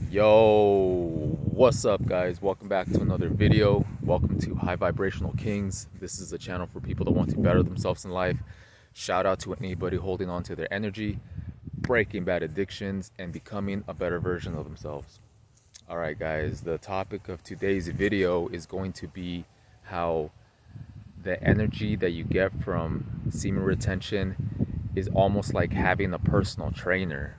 Yo, what's up guys? Welcome back to another video. Welcome to High Vibrational Kings. This is a channel for people that want to better themselves in life. Shout out to anybody holding on to their energy, breaking bad addictions, and becoming a better version of themselves. Alright guys, the topic of today's video is going to be how the energy that you get from semen retention is almost like having a personal trainer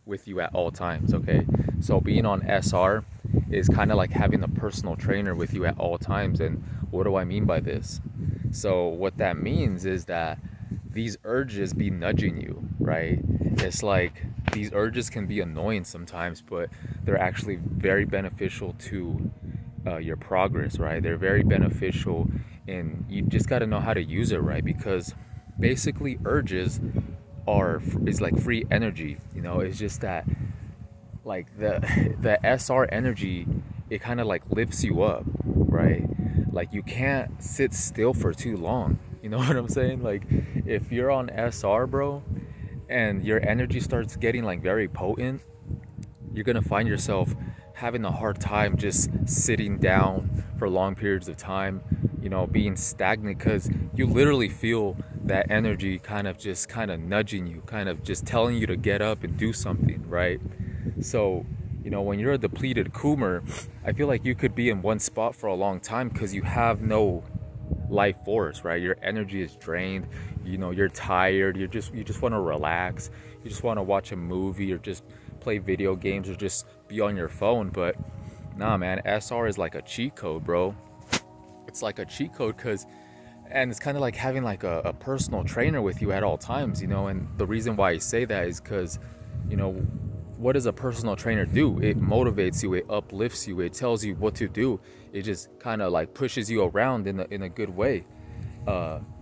with you at all times. Okay, so being on SR is kind of like having a personal trainer with you at all times. And what do I mean by this? So what that means is that these urges be nudging you, right? It's like these urges can be annoying sometimes, but they're actually very beneficial to your progress, right? They're very beneficial, and you just got to know how to use it right, because basically urges is like free energy. You know, it's just that like the SR energy, it kind of like lifts you up, right? Like you can't sit still for too long, you know what I'm saying? Like if you're on SR, bro, and your energy starts getting like very potent, you're gonna find yourself having a hard time just sitting down for long periods of time, you know, being stagnant, because you literally feel that energy kind of nudging you, kind of just telling you to get up and do something, right? So, you know, when you're a depleted Coomer, I feel like you could be in one spot for a long time because you have no life force, right? Your energy is drained, you know, you're tired, you just want to relax, you just want to watch a movie or just play video games or just be on your phone. But nah, man, SR is like a cheat code, bro. It's like a cheat code, and it's kind of like having like a personal trainer with you at all times, you know. And the reason why I say that is because, you know, what does a personal trainer do? It motivates you, it uplifts you, it tells you what to do. It just kind of like pushes you around in a good way,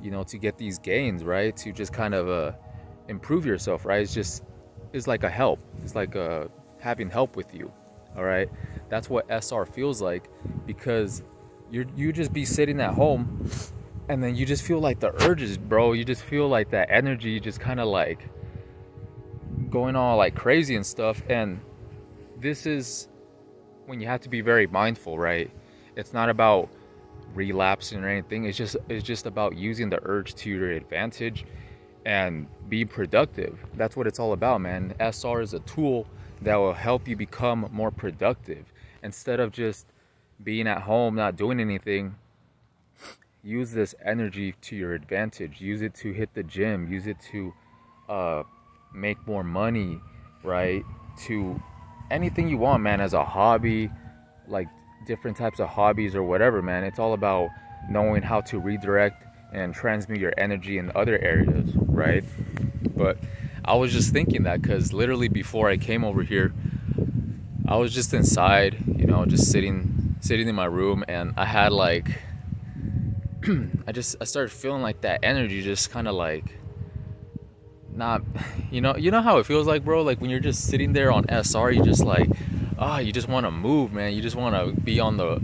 you know, to get these gains, right? To just kind of improve yourself, right? It's like a help. It's like having help with you, all right? That's what SR feels like, because you just be sitting at home, and then you just feel like the urges, bro. You just feel like that energy just kind of like going all like crazy and stuff. And this is when you have to be very mindful, right? It's not about relapsing or anything. It's just about using the urge to your advantage and be productive. That's what it's all about, man. SR is a tool that will help you become more productive. Instead of just being at home not doing anything, use this energy to your advantage. Use it to hit the gym, use it to make more money, right? To anything you want, man, as a hobby, like different types of hobbies or whatever, man. It's all about knowing how to redirect and transmute your energy in other areas, right? But I was just thinking that because literally before I came over here, I was just inside, you know, just sitting in my room, and I had like I started feeling like that energy just kind of like not, you know how it feels like, bro? Like when you're just sitting there on SR, you just like, you just want to move, man. You just want to be on the,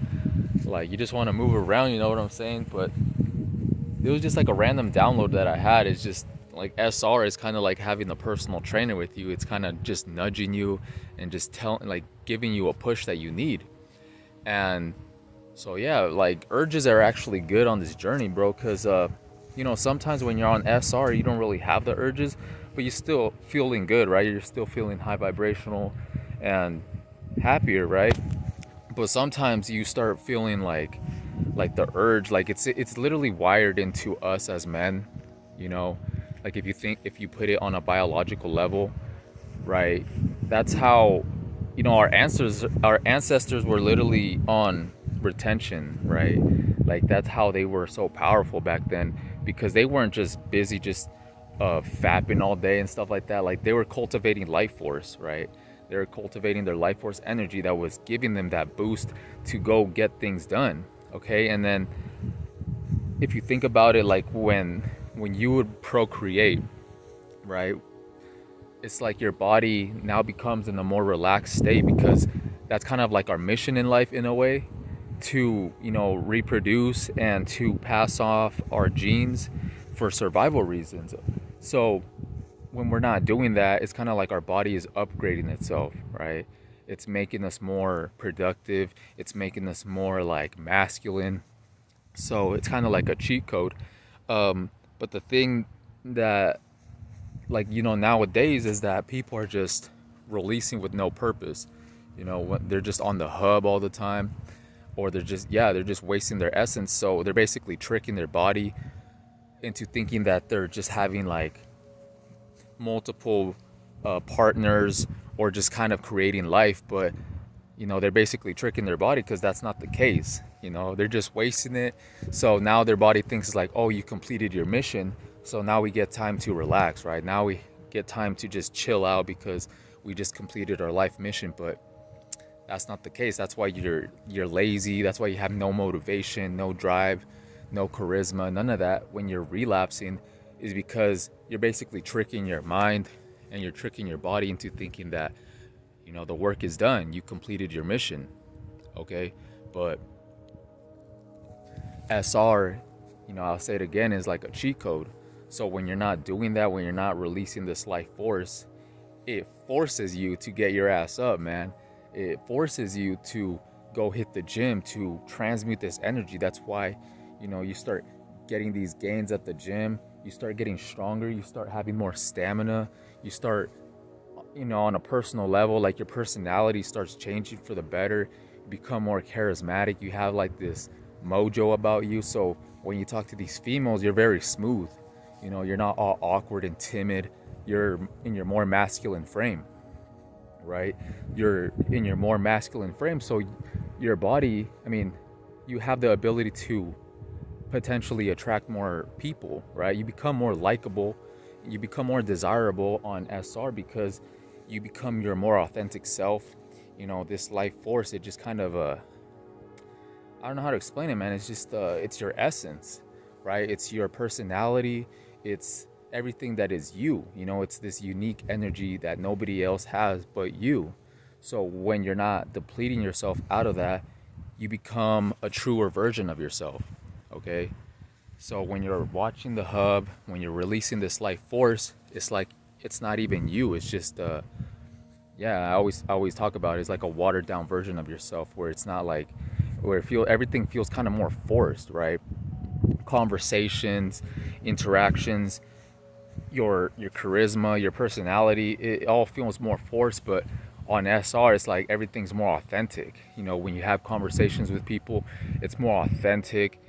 like, you just want to move around, you know what I'm saying? But it was just like a random download that I had. It's just like SR is kind of like having a personal trainer with you. It's kind of just nudging you and just like giving you a push that you need. And so yeah, like urges are actually good on this journey, bro, because you know, sometimes when you're on SR, you don't really have the urges, but you're still feeling good, right? You're still feeling high vibrational and happier, right? But sometimes you start feeling like the urge, like it's literally wired into us as men, you know. Like if you put it on a biological level, right? That's how, you know, our ancestors were literally on retention, right? Like that's how they were so powerful back then, because they weren't just busy just fapping all day and stuff like that. Like they were cultivating life force, right? They were cultivating their life force energy that was giving them that boost to go get things done, okay? And then if you think about it, like when you would procreate, right, it's like your body now becomes in a more relaxed state, because that's kind of like our mission in life in a way, to, you know, reproduce and to pass off our genes for survival reasons. So when we're not doing that, it's kind of like our body is upgrading itself, right? It's making us more productive. It's making us more like masculine. So it's kind of like a cheat code. But the thing that, like, nowadays is that people are just releasing with no purpose. When they're just on the hub all the time, or they're just wasting their essence. So they're basically tricking their body into thinking that they're just having like multiple partners, or just kind of creating life. But they're basically tricking their body, because that's not the case. They're just wasting it. So now their body thinks like, oh, you completed your mission, so now we get time to relax, right? Now we get time to just chill out because we just completed our life mission. But that's not the case. That's why you're lazy. That's why you have no motivation, no drive, no charisma, none of that when you're relapsing, is because you're basically tricking your mind and you're tricking your body into thinking that the work is done, you completed your mission. Okay, but SR, I'll say it again, is like a cheat code. So when you're not doing that, when you're not releasing this life force, it forces you to get your ass up, man. It forces you to go hit the gym, to transmute this energy. That's why you start getting these gains at the gym. You start getting stronger. You start having more stamina. You start on a personal level, like your personality starts changing for the better. You become more charismatic. You have like this mojo about you. So when you talk to these females, you're very smooth. You're not all awkward and timid. You're in your more masculine frame, right? You're in your more masculine frame. So your body, you have the ability to potentially attract more people, right? You become more likable. You become more desirable on SR because you become your more authentic self. This life force, it just kind of I don't know how to explain it, man. It's just it's your essence, right? It's your personality. It's everything that is you. It's this unique energy that nobody else has but you. So when you're not depleting yourself out of that, you become a truer version of yourself. Okay, so when you're watching the hub, when you're releasing this life force, it's like it's not even you. It's just I always talk about it. It's like a watered down version of yourself, where it's not like, where everything feels kind of more forced, right? Conversations, interactions, your charisma, your personality, it all feels more forced. But on SR, it's like everything's more authentic. When you have conversations with people, it's more authentic,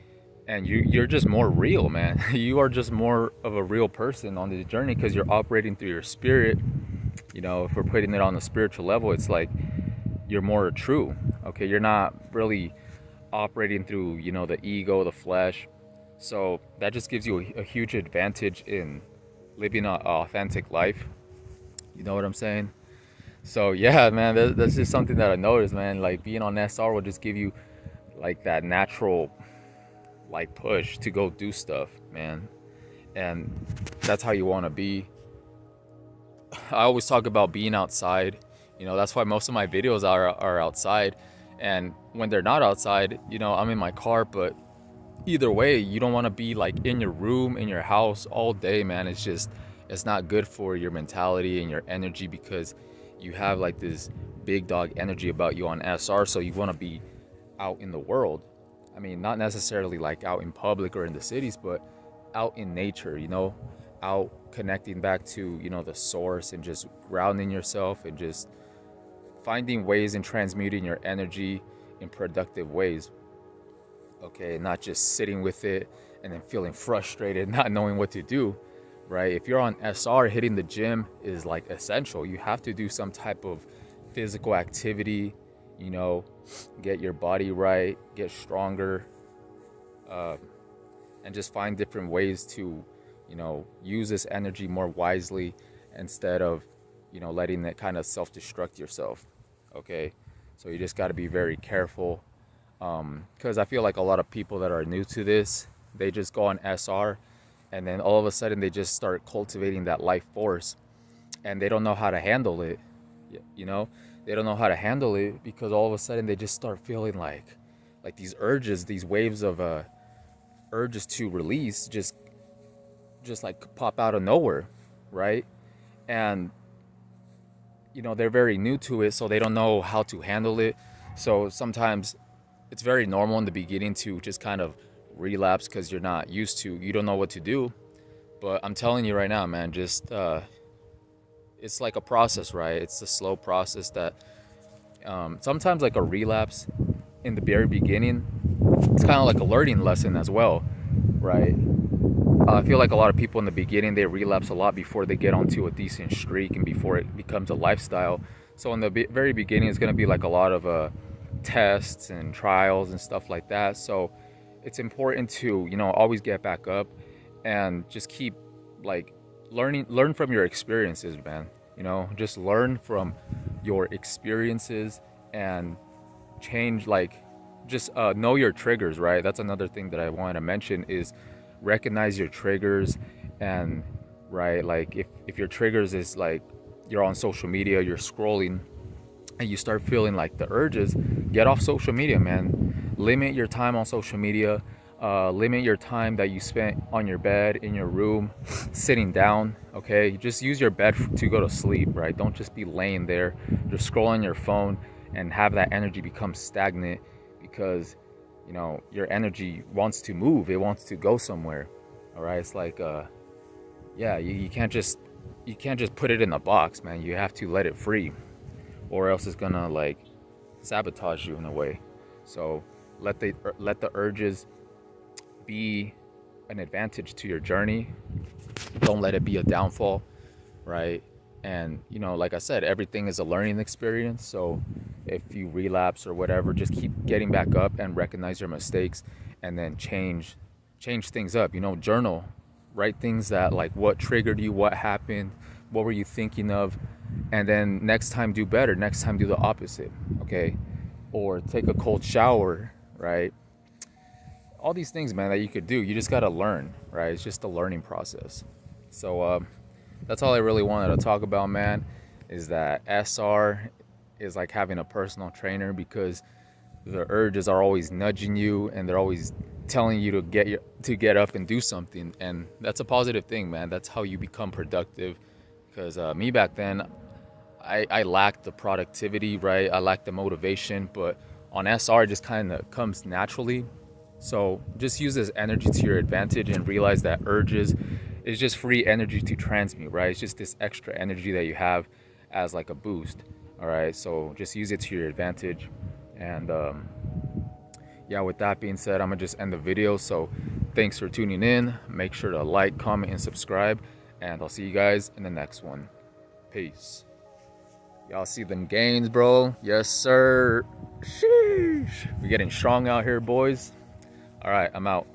and you're just more real, man. You are just more of a real person on this journey, because you're operating through your spirit. If we're putting it on the spiritual level, it's like you're more true. Okay, you're not really operating through the ego, the flesh. So that just gives you a huge advantage in living an authentic life. You know what I'm saying? So yeah, man, that's just something that I noticed, man. Like being on SR will just give you like that natural like push to go do stuff, man. And that's how you want to be. I always talk about being outside. That's why most of my videos are outside. And when they're not outside, I'm in my car. But either way, you don't want to be like in your room, in your house all day, man. It's not good for your mentality and your energy, because you have like this big dog energy about you on SR. So you want to be out in the world. Not necessarily like out in public or in the cities, but out in nature, out connecting back to, the source, and just grounding yourself and just finding ways and transmuting your energy in productive ways. Okay, not just sitting with it and then feeling frustrated, not knowing what to do, right? If you're on SR, hitting the gym is like essential. You have to do some type of physical activity, get your body right, get stronger, and just find different ways to, use this energy more wisely, instead of, letting it kind of self-destruct yourself. Okay, so you just got to be very careful, because I feel like a lot of people that are new to this, they just go on SR, and then all of a sudden they just start cultivating that life force, and they don't know how to handle it. They don't know how to handle it, because all of a sudden they just start feeling like these urges, these waves of urges to release, just like pop out of nowhere, right? And you know, they're very new to it, so they don't know how to handle it. So sometimes it's very normal in the beginning to just kind of relapse because you don't know what to do. But I'm telling you right now, man, just it's like a process, right? It's a slow process that sometimes, like a relapse in the very beginning, it's kind of like a learning lesson as well, right? I feel like a lot of people in the beginning, they relapse a lot before they get onto a decent streak and before it becomes a lifestyle. So in the very beginning, it's going to be like a lot of tests and trials and stuff like that. So it's important to, you know, always get back up and just keep like learn from your experiences, man. You know, just learn from your experiences and change, like just know your triggers, right? That's another thing that I wanted to mention is recognize your triggers. And right, like if your triggers is like you're on social media, you're scrolling and you start feeling like the urges, get off social media, man. Limit your time on social media. Limit your time that you spent on your bed, in your room, sitting down, okay? Just use your bed to go to sleep, right? Don't just be laying there, just scrolling your phone and have that energy become stagnant because, you know, your energy wants to move. It wants to go somewhere, all right? It's like, yeah, you can't just put it in a box, man. You have to let it free or else it's gonna like sabotage you in a way. So let the urges be an advantage to your journey. Don't let it be a downfall, right? And you know, like I said, everything is a learning experience. So if you relapse or whatever, just keep getting back up and recognize your mistakes and then change things up. You know, journal, write things that like what triggered you, what happened, what were you thinking of, and then next time do better. Next time do the opposite, okay? Or take a cold shower, right? All these things, man, that you could do. You just got to learn, right? It's just a learning process. So that's all I really wanted to talk about, man, is that SR is like having a personal trainer because the urges are always nudging you and they're always telling you to get up and do something. And that's a positive thing, man. That's how you become productive. Because me back then, I lacked the productivity, right? I lacked the motivation, but on SR it just kind of comes naturally. So just use this energy to your advantage and realize that urges is just free energy to transmute, right? It's just this extra energy that you have as like a boost, all right? So just use it to your advantage. And yeah, with that being said, I'm gonna just end the video. So thanks for tuning in. Make sure to like, comment, and subscribe. And I'll see you guys in the next one. Peace. Y'all see them gains, bro? Yes, sir. Sheesh. We're getting strong out here, boys. All right, I'm out.